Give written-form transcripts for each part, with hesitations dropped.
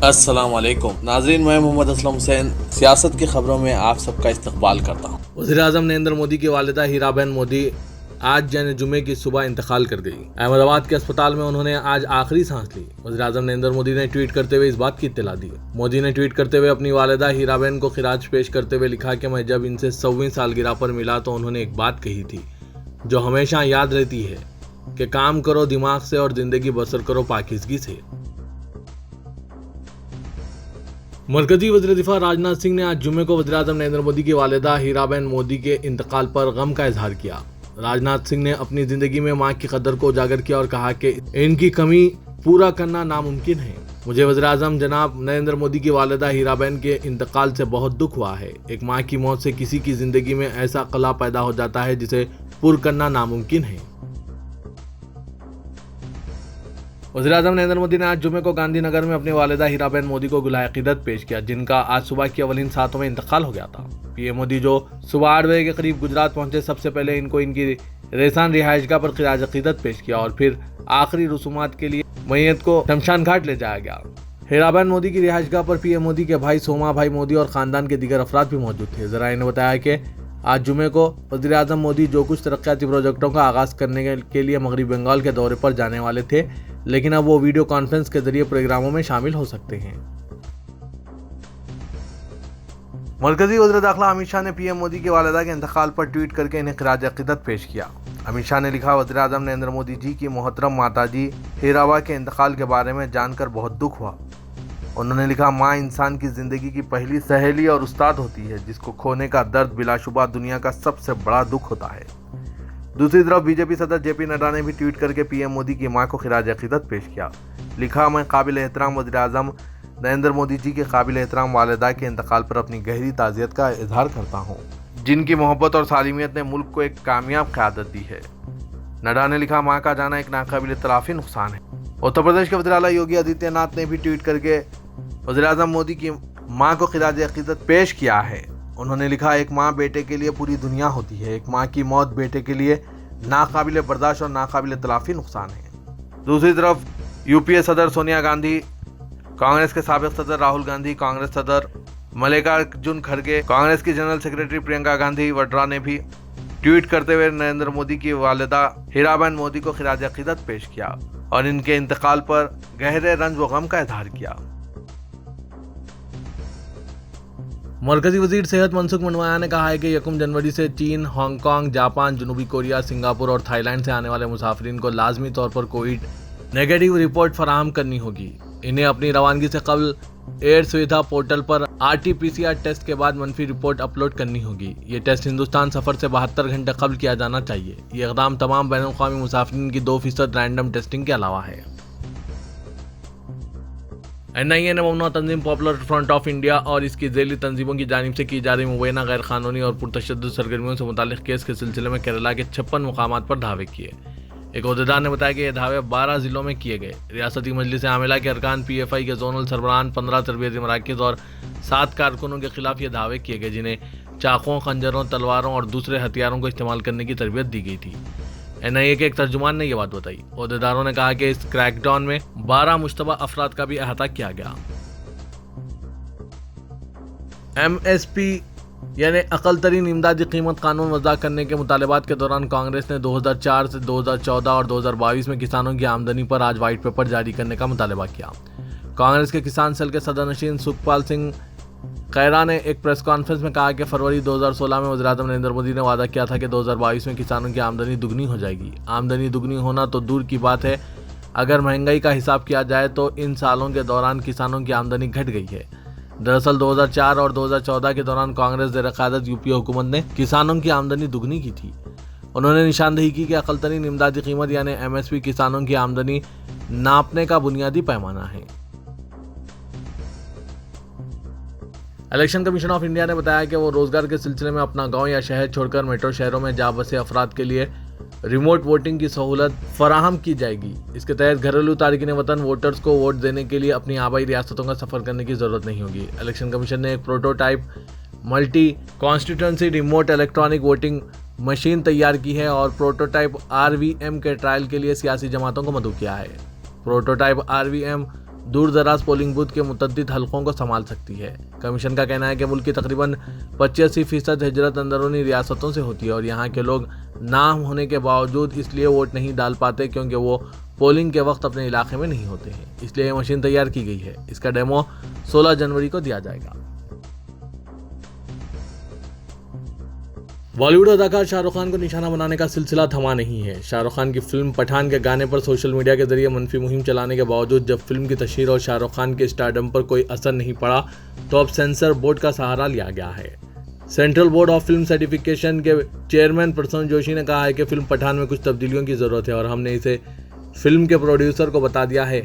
अस्सलाम वालेकुम नाजरीन, मैं मोहम्मद असलम हुसैन सियासत की खबरों में आप सबका इस्तकबाल करता हूँ। वज़ीर-ए-आज़म नरेंद्र मोदी की वालिदा हीराबेन मोदी आज यानी जुमे की सुबह इंतकाल कर गई। अहमदाबाद के अस्पताल में उन्होंने आज आखिरी सांस ली। वज़ीर-ए-आज़म नरेंद्र मोदी ने ट्वीट करते हुए इस बात की इत्तला दी। मोदी ने ट्वीट करते हुए अपनी वालिदा हीराबेन को खिराज पेश करते हुए लिखा कि मैं जब इनसे 100वीं सालगिरह पर मिला तो उन्होंने एक बात कही थी जो हमेशा याद रहती है कि काम करो दिमाग से और जिंदगी बसर करो पाकीज़गी से। मरकजी वज़ीर दिफा राजनाथ सिंह ने आज जुमे को वज़ीर-ए-आज़म नरेंद्र मोदी की वालिदा हीराबेन मोदी के इंतकाल पर गम का इजहार किया। राजनाथ सिंह ने अपनी जिंदगी में मां की कदर को उजागर किया और कहा कि इनकी कमी पूरा करना नामुमकिन है। मुझे वज़ीर-ए-आज़म जनाब नरेंद्र मोदी की वालिदा हीराबेन के इंतकाल से बहुत दुख हुआ है। एक मां की मौत से किसी की जिंदगी में ऐसा कला पैदा हो जाता है जिसे पूरा करना नामुमकिन है। वज़ीर-ए-आज़म नरेंद्र मोदी ने आज जुमे को गांधीनगर में अपनी वालिदा हीराबेन मोदी को गुलाए अक़ीदत पेश किया, जिनका आज सुबह की अवलिन सातों में इंतकाल हो गया था। पीएम मोदी जो सुबह 8 बजे के करीब गुजरात पहुंचे, सबसे पहले इनको इनकी रेसान रिहाइशगाह पर खिराज अक़ीदत पेश किया और फिर आखिरी रसूमात के लिए मैयत को शमशान घाट ले जाया गया। हीराबेन मोदी की रिहाइशगाह पर पीएम मोदी के भाई सोमा भाई मोदी और खानदान के दीगर अफराद भी मौजूद थे। ज़राए ने बताया कि आज जुमे को वज़ीर-ए-आज़म मोदी जो कुछ तरक्याती प्रोजेक्टों का आगाज करने के लिए मगरबी बंगाल के दौरे पर जाने वाले थे, लेकिन अब वो वीडियो कॉन्फ्रेंस के जरिए प्रोग्रामों में शामिल हो सकते हैं। मरकजी वज़ीर दाखिला अमित शाह ने पीएम मोदी की वालिदा के इंतकाल पर ट्वीट करके इन्हें खिराज अक़ीदत पेश किया। अमित शाह ने लिखा, वज़ीर-ए-आज़म नरेंद्र मोदी जी की मोहतरम माताजी हीराबा के इंतकाल के बारे में जानकर बहुत दुख हुआ। उन्होंने लिखा, माँ इंसान की ज़िंदगी की पहली सहेली और उस्ताद होती है, जिसको खोने का दर्द बिलाशुबा दुनिया का सबसे बड़ा दुख होता है। दूसरी तरफ बीजेपी सदर जेपी नड्डा ने भी ट्वीट करके पीएम मोदी की मां को खिराज अक़ीदत पेश किया। लिखा, मैं काबिल एहतराम वज़ीर-ए-आज़म नरेंद्र मोदी जी के काबिल एहतराम वालिदा के इंतकाल पर अपनी गहरी ताज़ियत का इजहार करता हूँ, जिनकी मोहब्बत और सालिमियत ने मुल्क को एक कामयाब क़यादत दी है। नड्डा ने लिखा, मां का जाना एक नाकाबिल तलाफ़ी नुकसान है। उत्तर प्रदेश के वज़ीर आला योगी आदित्यनाथ ने भी ट्वीट करके वज़ीर-ए-आज़म मोदी की मां को खिराज अक़ीदत पेश किया है। उन्होंने लिखा, एक माँ बेटे के लिए पूरी दुनिया होती है। एक माँ की मौत बेटे के लिए नाकाबिल बर्दाश्त और नाकाबिल तलाफ़ी नुकसान है। दूसरी तरफ यूपीए सदर सोनिया गांधी, कांग्रेस के साबिक़ सदर राहुल गांधी, कांग्रेस सदर मल्लिकार्जुन खड़गे, कांग्रेस की जनरल सेक्रेटरी प्रियंका गांधी वड्रा ने भी ट्वीट करते हुए नरेंद्र मोदी की वालिदा हीराबेन मोदी को खिराज अक़ीदत पेश किया और इनके इंतकाल पर गहरे रंज व गम का इजहार किया। मरकजी वजीर सेहत मनसुख मंडविया ने कहा है कि 1 जनवरी से चीन, हांगकांग, जापान, जनूबी कोरिया, सिंगापुर और थाईलैंड से आने वाले मुसाफिरीन को लाजमी तौर पर कोविड नेगेटिव रिपोर्ट फराहम करनी होगी। इन्हें अपनी रवानगी से कबल एयर सुविधा पोर्टल पर RT-PCR टेस्ट के बाद मनफी रिपोर्ट अपलोड करनी होगी। ये टेस्ट हिंदुस्तान सफर से 72 घंटे कबल किया जाना चाहिए। ये इक़दाम तमाम बैनुल-अक़वामी मुसाफिरीन की 2% रैंडम टेस्टिंग के अलावा है। NIA ने ममनुआ तंजीम पॉपुलर फ्रंट ऑफ इंडिया और इसकी ज़ेली तंजीमों की जानिब से की जा रही मुबैना गैर कानूनी और पुरतशद्दुद सरगर्मियों से मुताल्लिक़ केस के सिलसिले में केरला के 56 मुकामात पर धावे किए। एक ओहदेदार ने बताया कि ये धावे 12 ज़िलों में किए गए। रियासती मजलिस आमिला के अरकान, PFI के जोनल सरबराहान, 15 तरबियती मराकिज़ और 7 कारकुनों के खिलाफ ये धावे किए गए, जिन्हें चाकुओं, खंजरों, तलवारों और दूसरे हथियारों को इस्तेमाल करने की तरबियत दी गई थी। NIA के एक तर्जुमान ने यह बात बताई। ओहदेदारों ने कहा कि इस क्रैकडाउन में 12 मुश्तबा अफराद का भी अहाता किया गया। MSP यानी अकल तरीन इमदादी कीमत कानून वज़ा करने के मुतालबात के दौरान कांग्रेस ने 2004 से 2014 और 2022 में किसानों की आमदनी पर आज वाइट पेपर जारी करने का मुतालबा किया। कांग्रेस के किसान सेल के सदरनशीन सुखपाल सिंह खैरा ने एक प्रेस कॉन्फ्रेंस में कहा कि फरवरी 2016 में वज़ीर-ए-आज़म नरेंद्र मोदी ने वादा किया था कि 2022 में किसानों की आमदनी दुगनी हो जाएगी। आमदनी दुगनी होना तो दूर की बात है, अगर महंगाई का हिसाब किया जाए तो इन सालों के दौरान किसानों की आमदनी घट गई है। दरअसल 2004 और 2014 के दौरान कांग्रेस ज़ेर-ए-क़यादत यूपीए हुकूमत ने किसानों की आमदनी दुगनी की थी। उन्होंने निशानदेही की कि अक़ल तरीन इमदादी कीमत यानी MSP किसानों की आमदनी नापने का बुनियादी पैमाना है। इलेक्शन कमीशन ऑफ इंडिया ने बताया कि वो रोजगार के सिलसिले में अपना गांव या शहर छोड़कर मेट्रो शहरों में जा बसे अफराद के लिए रिमोट वोटिंग की सहूलत फराहम की जाएगी। इसके तहत घरेलू तारिकीन वतन वोटर्स को वोट देने के लिए अपनी आबाई रियासतों का सफर करने की जरूरत नहीं होगी। इलेक्शन कमीशन ने एक prototype multi constituency remote electronic voting machine तैयार की है और प्रोटोटाइप RVM के ट्रायल के लिए सियासी जमातों को मदऊ किया है। प्रोटोटाइप RVM दूर दराज पोलिंग बूथ के मुतद्दिद हलकों को संभाल सकती है। कमीशन का कहना है कि मुल्क की तकरीबन 85% हिजरत अंदरूनी रियासतों से होती है और यहाँ के लोग नाम होने के बावजूद इसलिए वोट नहीं डाल पाते क्योंकि वो पोलिंग के वक्त अपने इलाके में नहीं होते हैं। इसलिए ये मशीन तैयार की गई है। इसका डेमो 16 जनवरी को दिया जाएगा। बॉलीवुड अदाकार शाहरुख खान को निशाना बनाने का सिलसिला थमा नहीं है। शाहरुख खान की फिल्म पठान के गाने पर सोशल मीडिया के जरिए मनफी मुहिम चलाने के बावजूद जब फिल्म की तशहीर और शाहरुख खान के स्टारडम पर कोई असर नहीं पड़ा तो अब सेंसर बोर्ड का सहारा लिया गया है। Central board of film certification के चेयरमैन प्रसून जोशी ने कहा है कि फिल्म पठान में कुछ तब्दीलियों की जरूरत है और हमने इसे फिल्म के प्रोड्यूसर को बता दिया है।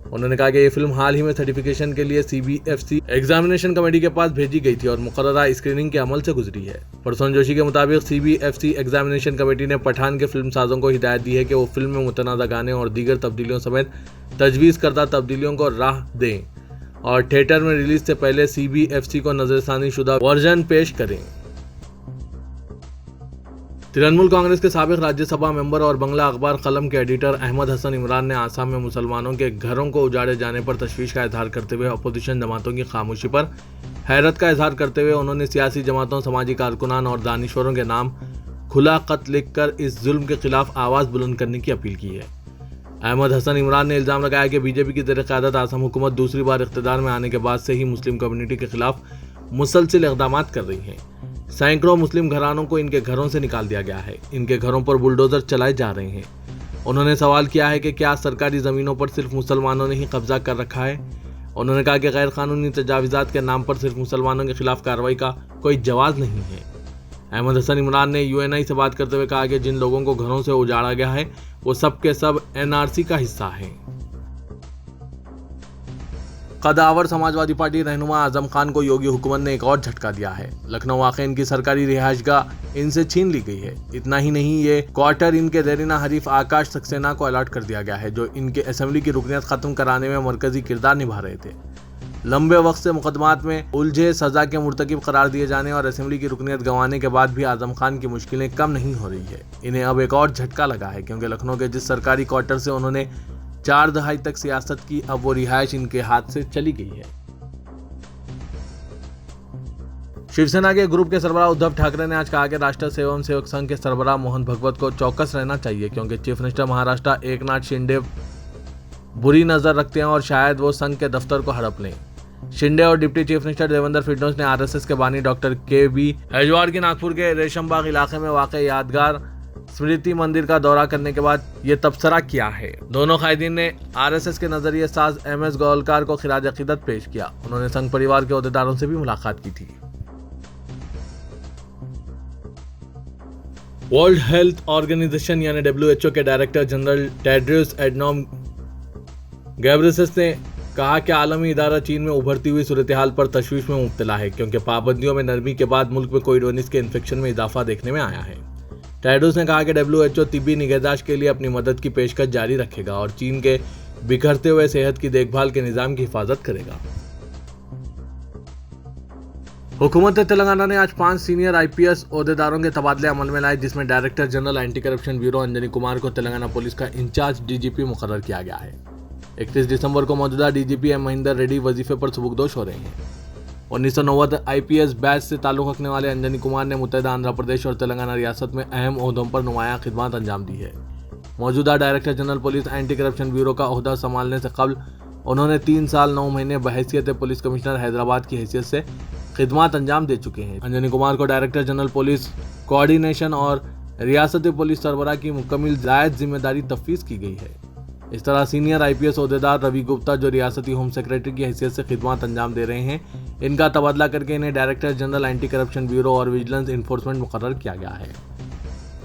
उन्होंने कहा कि ये फिल्म हाल ही में सर्टिफिकेशन के लिए CBFC एग्जामिनेशन कमेटी के पास भेजी गई थी और मुकर्ररा स्क्रीनिंग के अमल से गुजरी है। प्रसून जोशी के मुताबिक CBFC एग्जामिनेशन कमेटी ने पठान के फिल्म साजों को हिदायत दी है कि वो फिल्म में मुतनाज़ा गाने और दीगर तब्दीलियों समेत तजवीज़ करदा तब्दीलियों को राह दें और थिएटर में रिलीज से पहले CBFC को नजरसानी शुदा वर्जन पेश करें। तृणमूल कांग्रेस के साबिक राज्यसभा मेंबर और बंगला अखबार कलम के एडिटर अहमद हसन इमरान ने आसाम में मुसलमानों के घरों को उजाड़े जाने पर तशवीश का इजहार करते हुए अपोजिशन जमातों की खामोशी पर हैरत का इजहार करते हुए उन्होंने सियासी जमातों, समाजी कारकुनान और दानिश्वरों के नाम खुला खत लिखकर इस जुल्म के खिलाफ आवाज़ बुलंद करने की अपील की है। अहमद हसन इमरान ने इल्ज़ाम लगाया कि बीजेपी की ज़ेर क़यादत आसाम हुकूमत दूसरी बार इक़्तिदार में आने के बाद से ही मुस्लिम कम्युनिटी के खिलाफ मुसलसिल इक़दाम कर रही है। सैकड़ों मुस्लिम घरानों को इनके घरों से निकाल दिया गया है। इनके घरों पर बुलडोजर चलाए जा रहे हैं। उन्होंने सवाल किया है कि क्या सरकारी ज़मीनों पर सिर्फ मुसलमानों ने ही कब्जा कर रखा है। उन्होंने कहा कि गैर कानूनी तजावीज़ात के नाम पर सिर्फ मुसलमानों के खिलाफ कार्रवाई का कोई जवाब नहीं है। अहमद हसन इमरान ने UNI से बात करते हुए कहा कि जिन लोगों को घरों से उजाड़ा गया है वो सब के सब NRC का हिस्सा है। कदावर समाजवादी पार्टी रहनुमा आजम खान को योगी हुकूमत ने एक और झटका दिया है। लखनऊ वाक़ इनकी सरकारी रिहाइशगाह इनसे छीन ली गई है। इतना ही नहीं, ये क्वार्टर इनके देरीना हरीफ आकाश सक्सेना को अलॉट कर दिया गया है जो इनके असेंबली की रुकनियत खत्म कराने में मरकजी किरदार निभा रहे थे। लंबे वक्त से मुकदमात में उलझे सजा के मुर्तकिब करार दिए जाने और असेंबली की रुकनियत गंवाने के बाद भी आजम खान की मुश्किलें कम नहीं हो रही है। इन्हें अब एक और झटका लगा है क्योंकि लखनऊ के जिस सरकारी क्वार्टर से उन्होंने 4 दहाई तक सियासत की, अब वो रिहाइश इनके हाथ से चली गई है। शिवसेना के ग्रुप के सरबराह उद्धव ठाकरे ने आज कहा कि राष्ट्रीय सेवक संघ के सरबराह मोहन भगवत को चौकस रहना चाहिए क्योंकि चीफ मिनिस्टर महाराष्ट्र एकनाथ शिंदे बुरी नजर रखते हैं और शायद वो संघ के दफ्तर को हड़प लें। शिंदे और deputy chief minister Devendra Fadnavis ने RSS के बानी डॉक्टर KB हजवार के नागपुर के रेशमबाग इलाके में वाक़ यादगार स्मृति मंदिर का दौरा करने के बाद ये तबसरा किया है। दोनों कायदीन ने RSS के नजरिए साज MS गोलकार को खिराज अकीदत पेश किया। उन्होंने संघ परिवार के ओहदेदारों से भी मुलाकात की थी। वर्ल्ड हेल्थ ऑर्गेनाइजेशन यानी WHO के डायरेक्टर जनरल टेड्रोस एडनॉम गैब्रेयेसस ने कहा कि आलमी इदारा चीन में उभरती हुई सूरत हाल पर तशवीश में मुब्तला है क्योंकि पाबंदियों में नरमी के बाद मुल्क में कोविड-19 के इन्फेक्शन में इजाफा देखने में आया है। टेड्रोस ने कहा कि WHO तिब्बी निगहदाश्त के लिए अपनी मदद की पेशकश जारी रखेगा और चीन के बिखरते हुए सेहत की देखभाल के निज़ाम की हिफाजत करेगा। हुकूमत तेलंगाना ने आज 5 सीनियर IPS ओहदेदारों के तबादले अमल में लाए जिसमें director general anti corruption bureau Anjani Kumar को तेलंगाना पुलिस का इंचार्ज DGP मुकर्रर किया गया है। 31 दिसंबर को मौजूदा DGP M महेंदर रेड्डी वजीफे पर सुबुकदोश हो रहे हैं। 1990 IPS बैच से ताल्लुक़ रखने वाले अंजनी कुमार ने मुत्तहिदा आंध्र प्रदेश और तेलंगाना रियासत में अहम ओहदों पर नुमायां खिदमत अंजाम दी है। मौजूदा director general police anti corruption bureau का ओहदा संभालने से कबल उन्होंने 3 साल 9 महीने बहैसियत पुलिस कमिश्नर हैदराबाद की हैसियत से खिदमत अंजाम दे चुके हैं। अंजनी कुमार को डायरेक्टर जनरल पुलिस कोऑर्डिनेशन और रियासती पुलिस सरबराह की मुकम्मल जायज़ जिम्मेदारी तफवीज़ की गई है। इस तरह सीनियर IPS ओहदेदार रवि गुप्ता जो रियासती होम सेक्रेटरी की हैसियत से खिदमत अंजाम दे रहे हैं, इनका तबादला करके इन्हें director general anti corruption bureau और विजिलेंस इन्फोर्समेंट मुकर्रर किया गया है।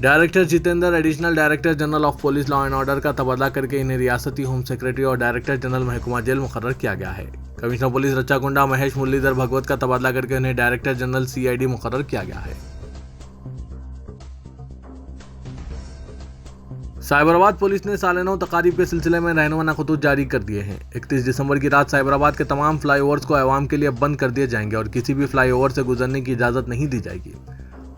Director Jitendra additional director general of police law and order का तबादला करके इन्हें रियासती होम सेक्रेटरी और डायरेक्टर जनरल महकमा जेल मुकर्रर किया गया है। कमिश्नर पुलिस रच्चाकुंडा महेश मुरलीधर भगवत का तबादला करके उन्हें डायरेक्टर जनरल CID मुकर्रर किया गया है। साइबराबाद पुलिस ने सालाना तकारीब के सिलसिले में रहनुमा खतूत जारी कर दिए हैं। 31 दिसंबर की रात साइबराबाद के तमाम फ्लाईओवर्स को अवाम के लिए बंद कर दिए जाएंगे और किसी भी फ्लाईओवर से गुजरने की इजाज़त नहीं दी जाएगी।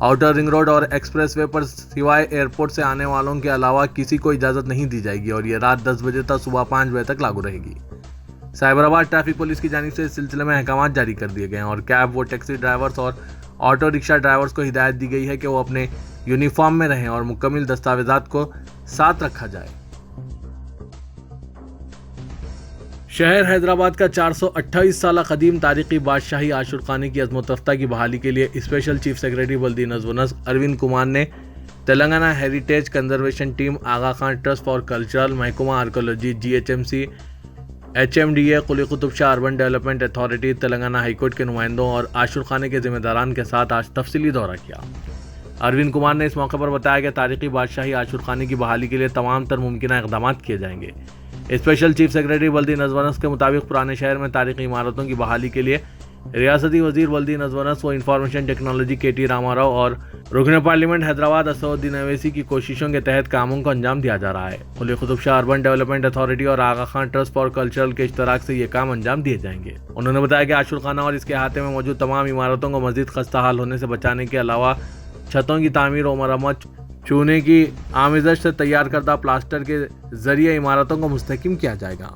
आउटर रिंग रोड और एक्सप्रेसवे पर सिवाय एयरपोर्ट से आने वालों के अलावा किसी को इजाज़त नहीं दी जाएगी और ये रात 10 बजे तक सुबह 5 बजे तक लागू रहेगी। साइबराबाद ट्रैफिक पुलिस की जानिब से इस सिलसिले में अहकाम जारी कर दिए गए हैं और कैब व टैक्सी ड्राइवर्स और ऑटो रिक्शा ड्राइवर्स को हिदायत दी गई है कि वो अपने यूनिफॉर्म में रहें और मुकम्मल दस्तावेजात को साथ रखा जाए। शहर हैदराबाद का 428 साल कदीम तारीखी बादशाही आशुर खाने की अज़मत रफ्ता की बहाली के लिए स्पेशल चीफ सेक्रेटरी बल्दी नज़्म अरविंद कुमार ने Telangana heritage conservation team, Aga Khan trust for cultural, महकमा archaeology, GHMC, HMDA, Quli Qutub Shah urban development authority, Telangana high court के नुमाइंदों और आशुर खाने के जिम्मेदारान के साथ आज तफसीली दौरा किया। अरविंद कुमार ने इस मौके पर बताया कि तारीखी बादशाही आशुर खाने की बहाली के लिए तमाम तर मुमकिन इक़दाम किए जाएंगे। स्पेशल चीफ सेक्रेटरी बल्दी नज़्म के मुताबिक पुराने शहर में तारीखी इमारतों की बहाली के लिए रियासती वजीर बल्दी नज़्म व इंफॉर्मेशन टेक्नोलॉजी KT रामाराव और रुकन पार्लियामेंट हैदराबाद असदुद्दीन अवैसी की कोशिशों के तहत कामों को अंजाम दिया जा रहा है। Quli Qutub Shah urban development authority और Aga Khan trust for cultural के इश्तराक से ये काम अंजाम दिए जाएंगे। उन्होंने बताया कि आशुर खाना और इसके अहाते में मौजूद तमाम इमारतों को मजीद खस्ता हाल होने से बचाने के अलावा छतों की तामीर और मरम्मत, चूने की आमेज़श से तैयार करदा प्लास्टर के जरिए इमारतों को मुस्तहकम किया जाएगा।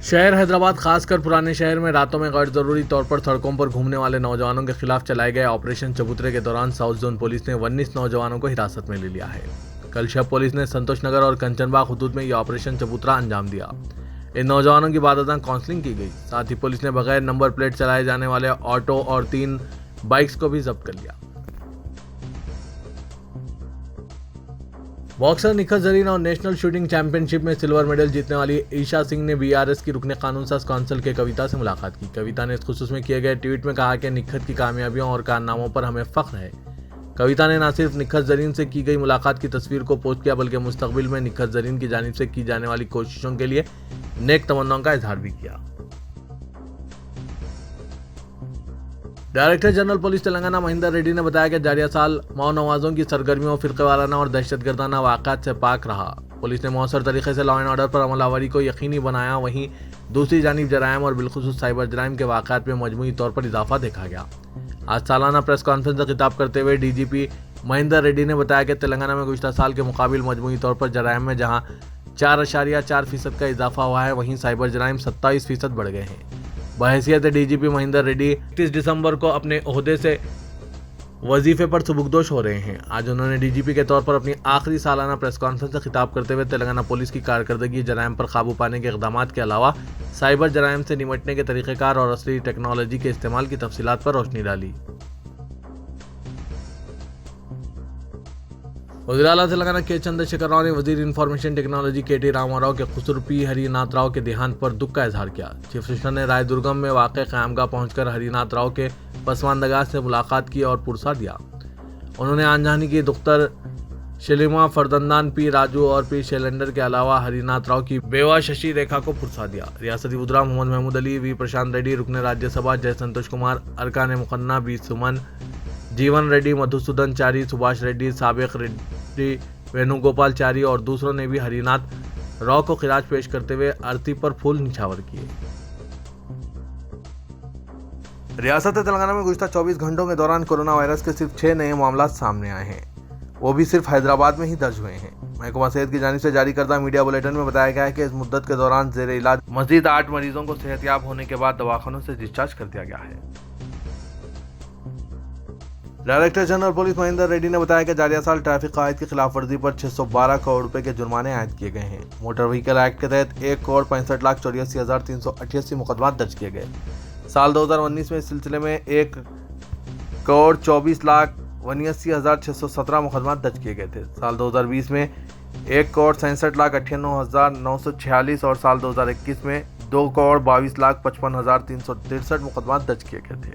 शहर हैदराबाद खासकर पुराने शहर में रातों में गैर जरूरी तौर पर सड़कों पर घूमने वाले नौजवानों के खिलाफ चलाए गए ऑपरेशन चबूतरे के दौरान साउथ जोन पुलिस ने 19 नौजवानों को हिरासत में ले लिया है। कल शब पुलिस ने संतोष नगर और कंचनबाग हुदूद में यह ऑपरेशन चबूतरा अंजाम दिया। इन नौजवानों की बादशाह काउंसलिंग की गई। साथ ही पुलिस ने बगैर नंबर प्लेट चलाए जाने वाले ऑटो और 3 बाइक्स को भी जब्त कर लिया। बॉक्सर निखत जरीन और नेशनल शूटिंग चैंपियनशिप में सिल्वर मेडल जीतने वाली ईशा सिंह ने BRS की रुकने कानून साज कौंसिल के कविता से मुलाकात की। कविता ने इस खुसूस में किए गए ट्वीट में कहा कि निखत की कामयाबियों और कारनामों पर हमें फख्र है। कविता ने न सिर्फ निखत जरीन से की गई मुलाकात की तस्वीर को पोस्ट किया बल्कि मुस्तकबिल में निखत जरीन की जानिब से की जाने वाली कोशिशों के लिए नेक तमन्नाओं का इजहार भी किया। Director general police Telangana Mahendra Reddy ने बताया कि जारिया साल मौ नवाजों की सरगर्मियों, फिरक़ेवाराना और दहशतगर्दाना वाक़यात से पाक रहा। पुलिस ने मौसर तरीके से लॉ एंड ऑर्डर पर अमलावरी को यकीनी बनाया। वहीं दूसरी जानिब जराइम और बिलखुसूस साइबर जराइम के वाक़यात में मजमूई तौर पर इजाफा देखा गया। आज सालाना प्रेस कॉन्फ्रेंस से खिताब करते हुए DGP महेंद्र रेड्डी ने बताया कि तेलंगाना में गुज़श्ता साल के मुकाबिल मजमूई तौर पर जराइम में जहाँ 4.4% का इजाफा हुआ है, वहीं साइबर जराइम 27% बढ़ गए हैं। बहैसियत DGP महेंद्र रेड्डी 31 दिसंबर को अपने ओहदे से वजीफे पर सुबुकदोश हो रहे हैं। आज उन्होंने DGP के तौर पर अपनी आखिरी सालाना प्रेस कॉन्फ्रेंस से खिताब करते हुए तेलंगाना पुलिस की कारकर्दगी, जराइम पर काबू पाने के इक़दाम के अलावा साइबर जराइम से निपटने के तरीक़ेकार और असली टेक्नोलॉजी के इस्तेमाल की तफसीलात पर रोशनी डाली। वज़ीर आला तेलंगाना के चंद्रशेखर राव ने वजीर इंफॉर्मेशन टेक्नोलॉजी KT रामाराव के खुसर P हरिनाथ राव के देहांत पर दुख का इजहार किया। चीफ मिनिस्टर ने रायदुर्गम में वाक़ क़यामगाह पहुंचकर हरिनाथ राव के पसमानदगाह से मुलाकात की और पुरसा दिया। उन्होंने आनजानी की दुख्तर शलीमा फरदंदान P राजू और P शैलेंडर के अलावा हरिनाथ राव की बेवा शशि रेखा को पुरसा दिया। रियासती वज़ीर मोहम्मद महमूद अली, V प्रशांत रेड्डी, रुकने राज्यसभा जय संतोष कुमार, अरकान मुखन्ना B सुमन, जीवन रेड्डी, मधुसूदन चारी, सुभाष रेड्डी, साबिक रेड्डी, वेणुगोपाल चारी और दूसरों ने भी हरिनाथ राव को खिराज पेश करते हुए अर्थी पर फूल निछावर किए। रियासत तेलंगाना में गुज़श्ता 24 घंटों के दौरान कोरोना वायरस के सिर्फ 6 नए मामला सामने आए हैं, वो भी सिर्फ हैदराबाद में ही दर्ज हुए हैं। महकमा सेहत की जानिब से जारी करदा मीडिया बुलेटिन में बताया गया है कि इस मुद्दत के दौरान जेर इलाज मजीद 8 मरीजों को सेहतयाब होने के बाद दवाखानों से डिस्चार्ज कर दिया गया है। Director general police Mahendra Reddy ने बताया कि जारिया साल ट्रैफिक कायद की खिलाफ वर्जी पर 612 करोड़ रुपए के जुर्माने आयद किए गए हैं। मोटर व्हीकल एक्ट के तहत 1,65,84,388 मुकदमा दर्ज किए गए। साल 2019 में इस सिलसिले में 1,24,79,617 मुकदमा दर्ज किए गए थे। साल 2020 में 1,67,98,946 और साल 2021 में 2,22,55,363 मुकदमा दर्ज किए गए थे।